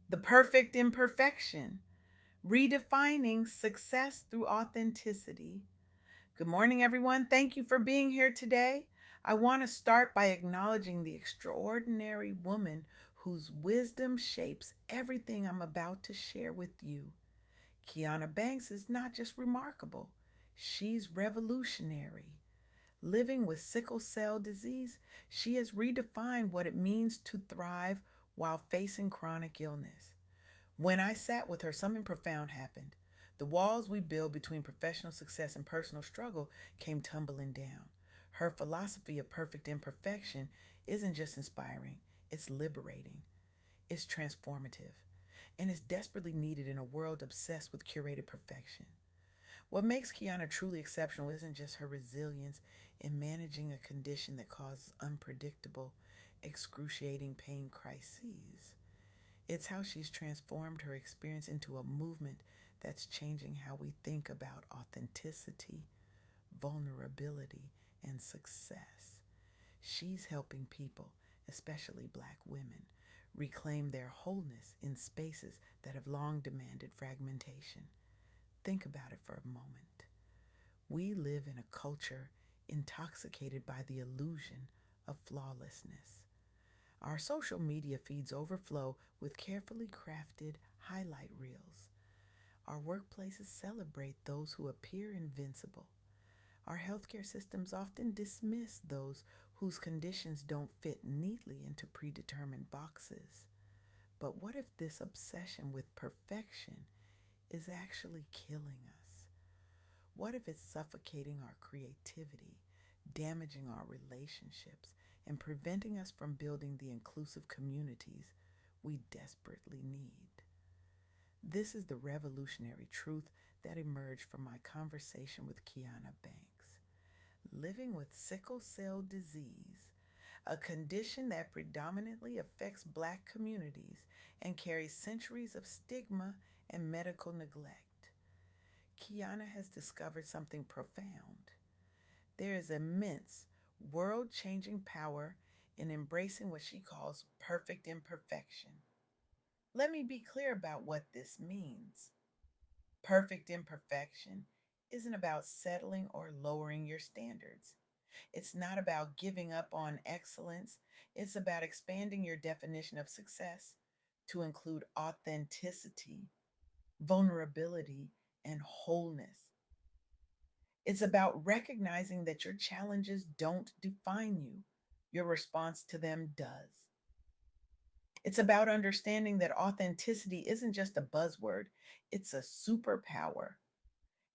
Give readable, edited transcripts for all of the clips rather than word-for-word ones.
The perfect imperfection, redefining success through authenticity. Good morning, everyone. Thank you for being here today. I want to start by acknowledging the extraordinary woman whose wisdom shapes everything I'm about to share with you. Quiana Banks is not just remarkable, she's revolutionary. Living with sickle cell disease, she has redefined what it means to thrive while facing chronic illness. When I sat with her, something profound happened. The walls we build between professional success and personal struggle came tumbling down. Her philosophy of perfect imperfection isn't just inspiring, it's liberating, it's transformative, and it's desperately needed in a world obsessed with curated perfection. What makes Quiana truly exceptional isn't just her resilience in managing a condition that causes unpredictable, excruciating pain crises. It's how she's transformed her experience into a movement that's changing how we think about authenticity, vulnerability, and success. She's helping people, especially Black women, reclaim their wholeness in spaces that have long demanded fragmentation. Think about it for a moment. We live in a culture intoxicated by the illusion of flawlessness. Our social media feeds overflow with carefully crafted highlight reels. Our workplaces celebrate those who appear invincible. Our healthcare systems often dismiss those whose conditions don't fit neatly into predetermined boxes. But what if this obsession with perfection is actually killing us? What if it's suffocating our creativity, damaging our relationships, and preventing us from building the inclusive communities we desperately need? This is the revolutionary truth that emerged from my conversation with Quiana Banks. Living with sickle cell disease, a condition that predominantly affects Black communities and carries centuries of stigma and medical neglect. Quiana has discovered something profound. There is immense, world changing power in embracing what she calls perfect imperfection. Let me be clear about what this means. Perfect imperfection isn't about settling or lowering your standards. It's not about giving up on excellence. It's about expanding your definition of success to include authenticity, vulnerability, and wholeness. It's about recognizing that your challenges don't define you, your response to them does. It's about understanding that authenticity isn't just a buzzword, it's a superpower.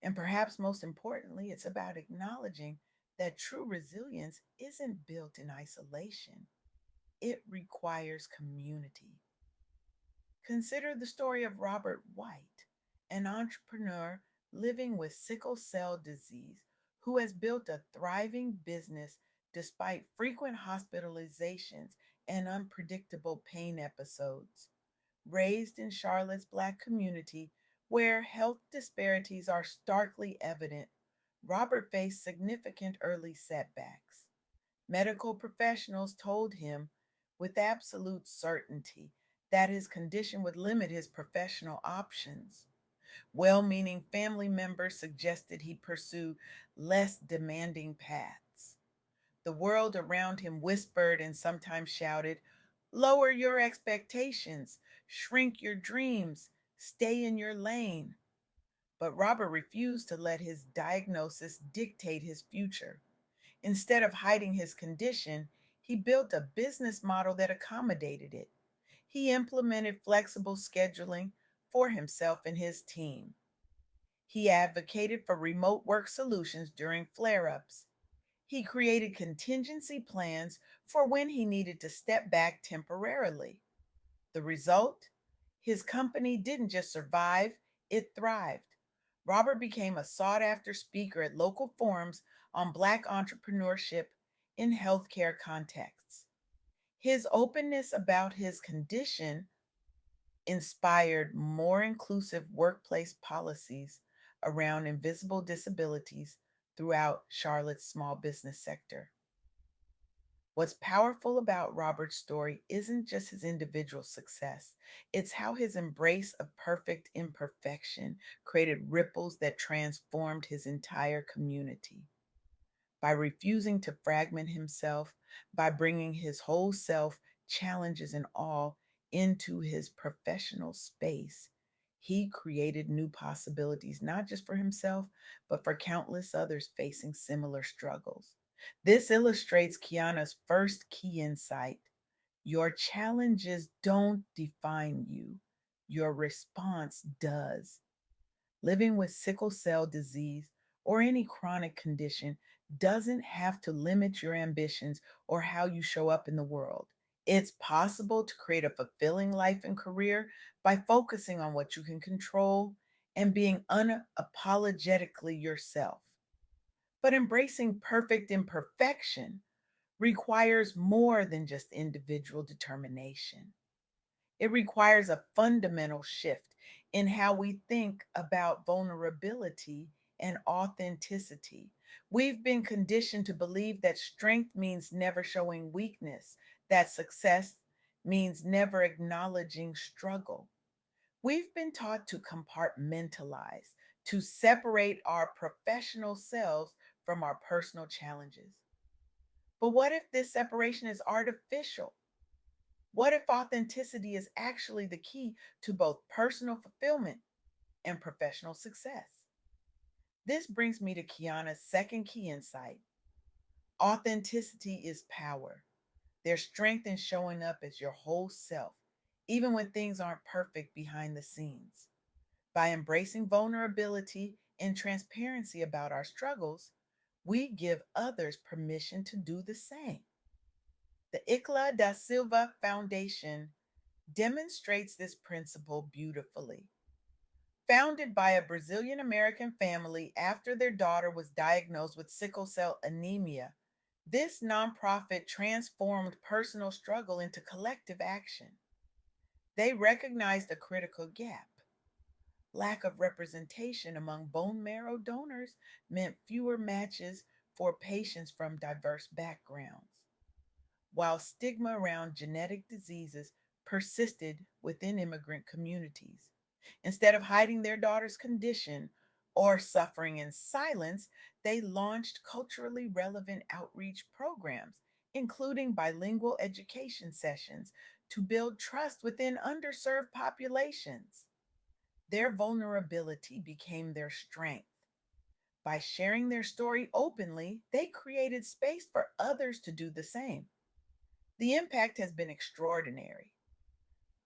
And perhaps most importantly, it's about acknowledging that true resilience isn't built in isolation, it requires community. Consider the story of Robert White, an entrepreneur living with sickle cell disease who has built a thriving business despite frequent hospitalizations and unpredictable pain episodes. Raised in Charlotte's Black community, where health disparities are starkly evident, Robert faced significant early setbacks. Medical professionals told him with absolute certainty that his condition would limit his professional options. Well meaning family members suggested he pursue less demanding paths. The world around him whispered and sometimes shouted, "Lower your expectations, shrink your dreams, stay in your lane." But Robert refused to let his diagnosis dictate his future. Instead of hiding his condition, he built a business model that accommodated it. He implemented flexible scheduling for himself and his team. He advocated for remote work solutions during flare ups. He created contingency plans for when he needed to step back temporarily. The result? His company didn't just survive, it thrived. Robert became a sought after speaker at local forums on Black entrepreneurship in healthcare contexts. His openness about his condition inspired more inclusive workplace policies around invisible disabilities throughout Charlotte's small business sector. What's powerful about Robert's story isn't just his individual success, it's how his embrace of perfect imperfection created ripples that transformed his entire community. By refusing to fragment himself, by bringing his whole self, challenges and all, into his professional space, he created new possibilities, not just for himself, but for countless others facing similar struggles. This illustrates Kiana's first key insight. Your challenges don't define you, your response does. Living with sickle cell disease or any chronic condition doesn't have to limit your ambitions or how you show up in the world. It's possible to create a fulfilling life and career by focusing on what you can control and being unapologetically yourself. But embracing perfect imperfection requires more than just individual determination. It requires a fundamental shift in how we think about vulnerability and authenticity. We've been conditioned to believe that strength means never showing weakness, that success means never acknowledging struggle. We've been taught to compartmentalize, to separate our professional selves from our personal challenges. But what if this separation is artificial? What if authenticity is actually the key to both personal fulfillment and professional success? This brings me to Kiana's second key insight. Authenticity is power. There's strength in showing up as your whole self, even when things aren't perfect behind the scenes. By embracing vulnerability and transparency about our struggles, we give others permission to do the same. The Ikla da Silva Foundation demonstrates this principle beautifully. Founded by a Brazilian American family after their daughter was diagnosed with sickle cell anemia, this nonprofit transformed personal struggle into collective action. They recognized a critical gap. Lack of representation among bone marrow donors meant fewer matches for patients from diverse backgrounds, while stigma around genetic diseases persisted within immigrant communities. Instead of hiding their daughter's condition or suffering in silence, they launched culturally relevant outreach programs, including bilingual education sessions to build trust within underserved populations. Their vulnerability became their strength. By sharing their story openly, they created space for others to do the same. The impact has been extraordinary.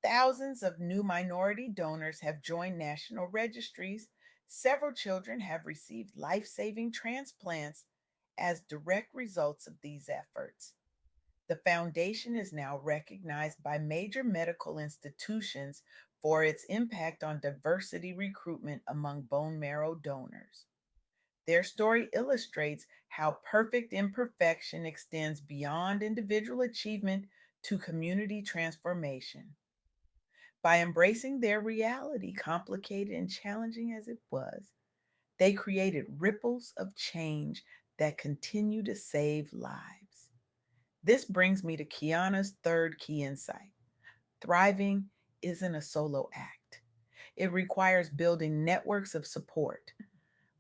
Thousands of new minority donors have joined national registries. Several children have received life saving transplants as direct results of these efforts. The foundation is now recognized by major medical institutions for its impact on diversity recruitment among bone marrow donors. Their story illustrates how perfect imperfection extends beyond individual achievement to community transformation. By embracing their reality, complicated and challenging as it was, they created ripples of change that continue to save lives. This brings me to Kiana's third key insight. Thriving isn't a solo act. It requires building networks of support,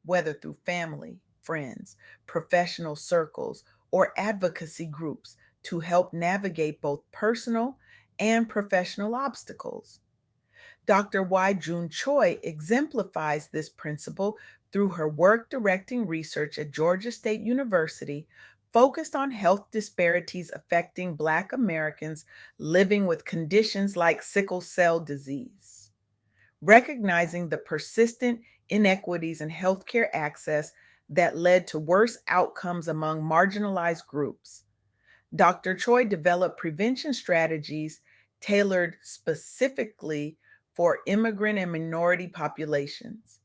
whether through family, friends, professional circles, or advocacy groups to help navigate both personal and professional obstacles. Dr. Y. Jun Choi exemplifies this principle through her work directing research at Georgia State University focused on health disparities affecting Black Americans living with conditions like sickle cell disease. Recognizing the persistent inequities in healthcare access that led to worse outcomes among marginalized groups, Dr. Choi developed prevention strategies tailored specifically for immigrant and minority populations.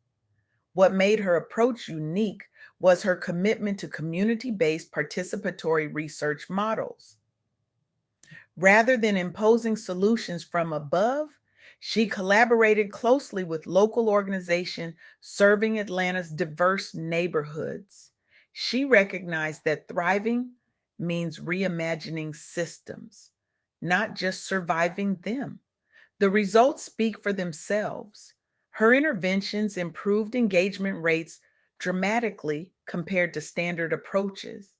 What made her approach unique was her commitment to community based participatory research models. Rather than imposing solutions from above, she collaborated closely with local organizations serving Atlanta's diverse neighborhoods. She recognized that thriving means reimagining systems, not just surviving them. The results speak for themselves. Her interventions improved engagement rates dramatically compared to standard approaches.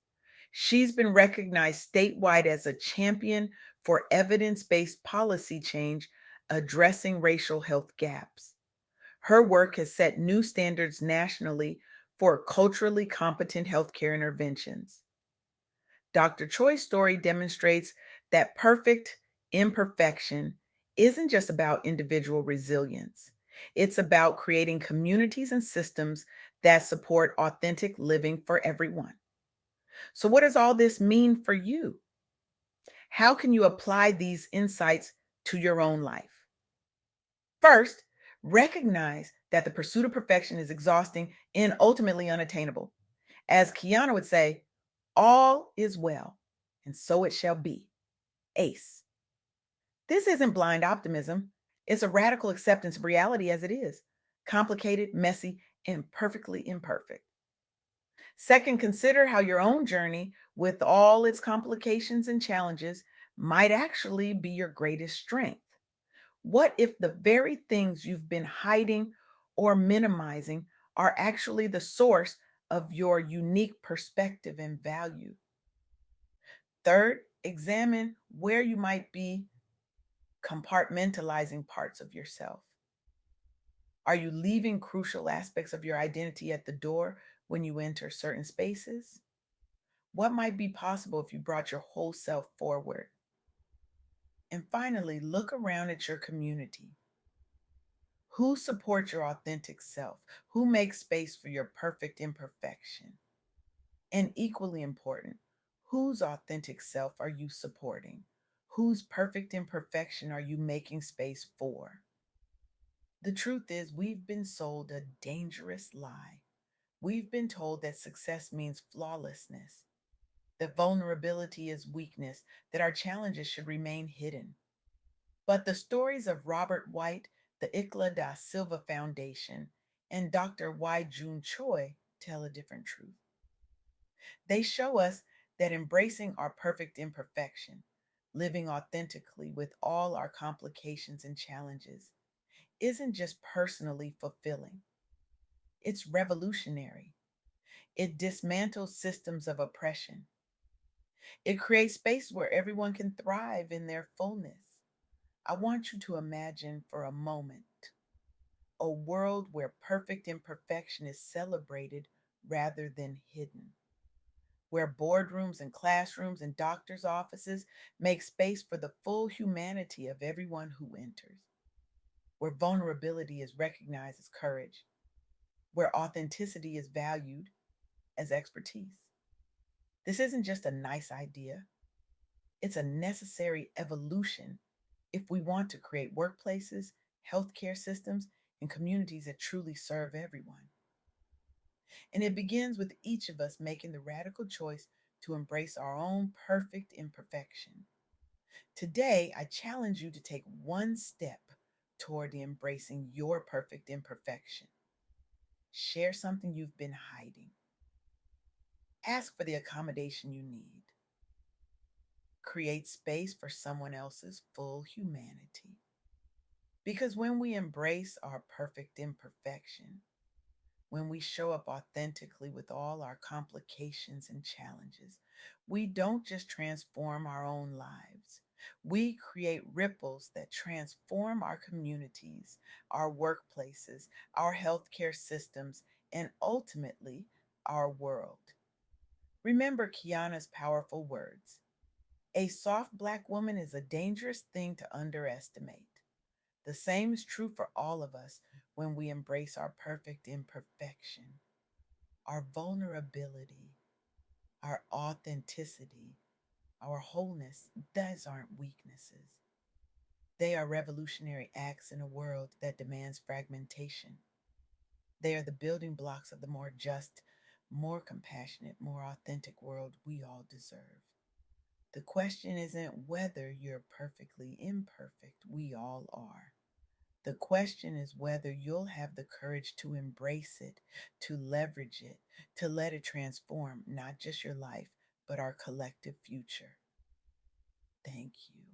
She's been recognized statewide as a champion for evidence based policy change addressing racial health gaps. Her work has set new standards nationally for culturally competent healthcare interventions. Dr. Choi's story demonstrates that perfect imperfection isn't just about individual resilience. It's about creating communities and systems that support authentic living for everyone. So, what does all this mean for you? How can you apply these insights to your own life? First, recognize that the pursuit of perfection is exhausting and ultimately unattainable. As Quiana would say, all is well, and so it shall be. Ace. This isn't blind optimism, it's a radical acceptance of reality as it is, complicated, messy, and perfectly imperfect. Second, consider how your own journey, with all its complications and challenges, might actually be your greatest strength. What if the very things you've been hiding or minimizing are actually the source of your unique perspective and value? Third, examine where you might be compartmentalizing parts of yourself. Are you leaving crucial aspects of your identity at the door when you enter certain spaces? What might be possible if you brought your whole self forward? And finally, look around at your community. Who supports your authentic self? Who makes space for your perfect imperfection? And equally important, whose authentic self are you supporting? Whose perfect imperfection are you making space for? The truth is, we've been sold a dangerous lie. We've been told that success means flawlessness, that vulnerability is weakness, that our challenges should remain hidden. But the stories of Robert White, the Ikla da Silva Foundation, and Dr. Y. June Choi tell a different truth. They show us that embracing our perfect imperfection, living authentically with all our complications and challenges, isn't just personally fulfilling, it's revolutionary. It dismantles systems of oppression. It creates space where everyone can thrive in their fullness. I want you to imagine for a moment a world where perfect imperfection is celebrated rather than hidden, where boardrooms and classrooms and doctors' offices make space for the full humanity of everyone who enters, where vulnerability is recognized as courage, where authenticity is valued as expertise. This isn't just a nice idea, it's a necessary evolution if we want to create workplaces, healthcare systems, and communities that truly serve everyone. And it begins with each of us making the radical choice to embrace our own perfect imperfection. Today, I challenge you to take one step toward embracing your perfect imperfection. Share something you've been hiding. Ask for the accommodation you need. Create space for someone else's full humanity. Because when we embrace our perfect imperfection, when we show up authentically with all our complications and challenges, we don't just transform our own lives. We create ripples that transform our communities, our workplaces, our healthcare systems, and ultimately our world. Remember Kiana's powerful words. A soft Black woman is a dangerous thing to underestimate. The same is true for all of us when we embrace our perfect imperfection, our vulnerability, our authenticity, our wholeness. Those aren't weaknesses. They are revolutionary acts in a world that demands fragmentation. They are the building blocks of the more just, more compassionate, more authentic world we all deserve. The question isn't whether you're perfectly imperfect, we all are. The question is whether you'll have the courage to embrace it, to leverage it, to let it transform not just your life, but our collective future. Thank you.